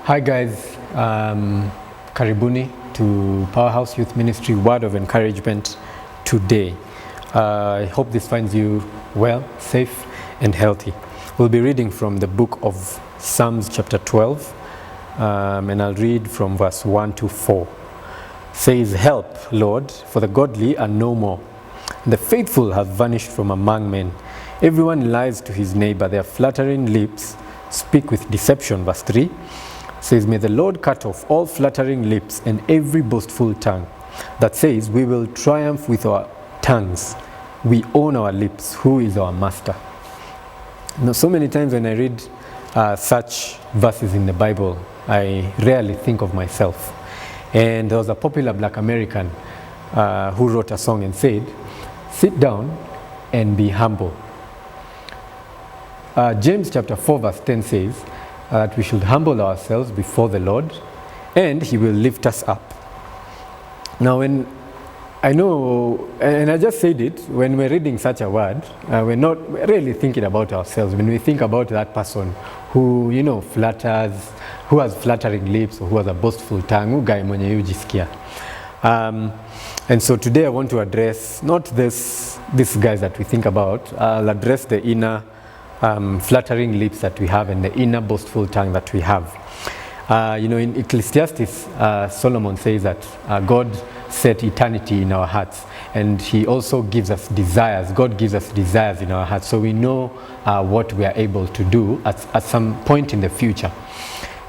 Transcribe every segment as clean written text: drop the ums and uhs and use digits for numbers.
Hi guys, karibuni to Powerhouse Youth Ministry Word of Encouragement today. I hope this finds you well, safe and healthy. We'll be reading from the book of Psalms chapter 12 and I'll read from verse 1 to 4. It says, "Help, Lord, for the godly are no more. The faithful have vanished from among men. Everyone lies to his neighbor, their flattering lips speak with deception." Verse 3 says, "May the Lord cut off all flattering lips and every boastful tongue that says, we will triumph with our tongues. We own our lips. Who is our master?" Now, so many times when I read such verses in the Bible, I rarely think of myself. And there was a popular black American who wrote a song and said, "Sit down and be humble." James chapter 4 verse 10 says that we should humble ourselves before the Lord and He will lift us up. Now when I know, and I just said it, when we're reading such a word, we're not really thinking about ourselves. When we think about that person who, flatters, who has flattering lips, or who has a boastful tongue, who guy mwenye yujisikia. And so today I want to address not these guys that we think about. I'll address the inner flattering lips that we have and the inner boastful tongue that we have. In Ecclesiastes, Solomon says that God set eternity in our hearts, and He also gives us desires. God gives us desires in our hearts, so we know what we are able to do at some point in the future.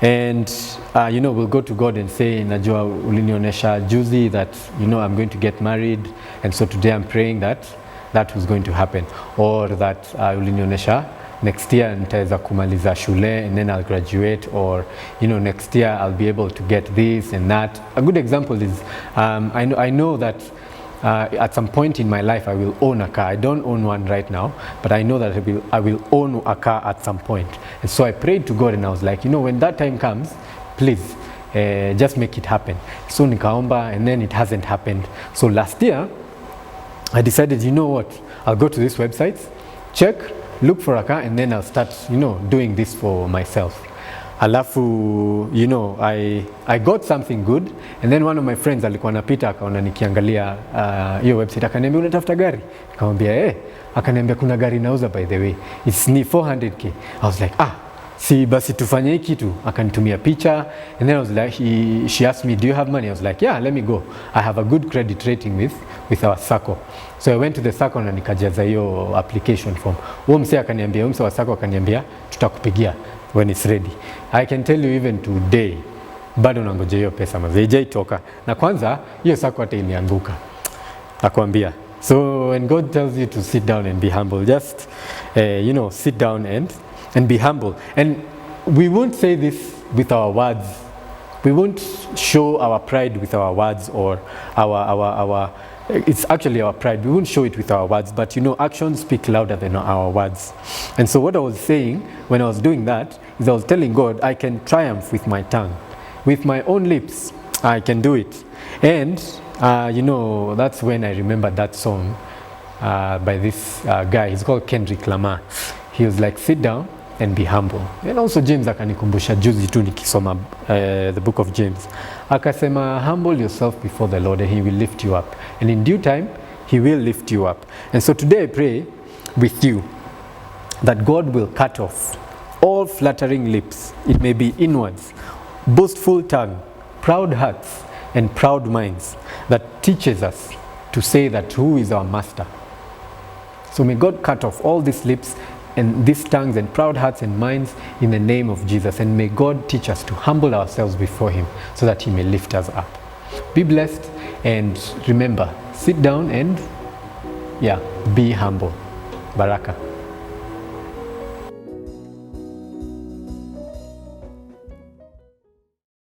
And we'll go to God and say, "Najua ulinionesha juzi that I'm going to get married, and so today I'm praying that was going to happen," or that ulinionesha next year nitaweza kumaliza shule and then I'll graduate, or next year I'll be able to get this and that. A good example is I know that at some point in my life I will own a car. I don't own one right now, but I know that I will own a car at some point. And so I prayed to God and I was like, when that time comes, please just make it happen. So nikaomba, and then it hasn't happened. So last year I decided, I'll go to these websites, check, look for a car, and then I'll start, doing this for myself. Alafu, I got something good, and then one of my friends alikuwa anapita akaona nikiangalia hiyo website, akaniambia unatafuta gari? Nikamwambia akaniambia kuna gari nauza, by the way, it's ni 400k. I was like, si basi tufanye hii kitu. Akanitumia picha, and then I was like, she asked me, "Do you have money?" I was like, "Yeah, let me go. I have a good credit rating with our sacco." So I went to the sacco na nikajaza hiyo application form. Huyo msee wa sacco akaniambia tutakupigia when it's ready. I can tell you even today bado nangoja hiyo pesa haijatoka. Na kwanza hiyo sacco hata imeanguka. Nakwambia. So when God tells you to sit down and be humble, just sit down and be humble. And we won't say this with our words. We won't show our pride with our words, or our it's actually our pride. We won't show it with our words, but actions speak louder than our words. And so what I was saying when I was doing that is I was telling God, I can triumph with my tongue. With my own lips, I can do it. And that's when I remembered that song by this guy. He's called Kendrick Lamar. He was like, "Sit down and be humble." And also James akanikumbusha juzi tu nikisoma the book of James. Akasema, "Humble yourself before the Lord and He will lift you up. And in due time, He will lift you up." And so today I pray with you that God will cut off all flattering lips. It may be inwards, boastful tongue, proud hearts, and proud minds that teaches us to say that who is our master. So may God cut off all these lips and these tongues and proud hearts and minds in the name of Jesus. And may God teach us to humble ourselves before Him so that He may lift us up. Be blessed, and remember, sit down and be humble. Baraka.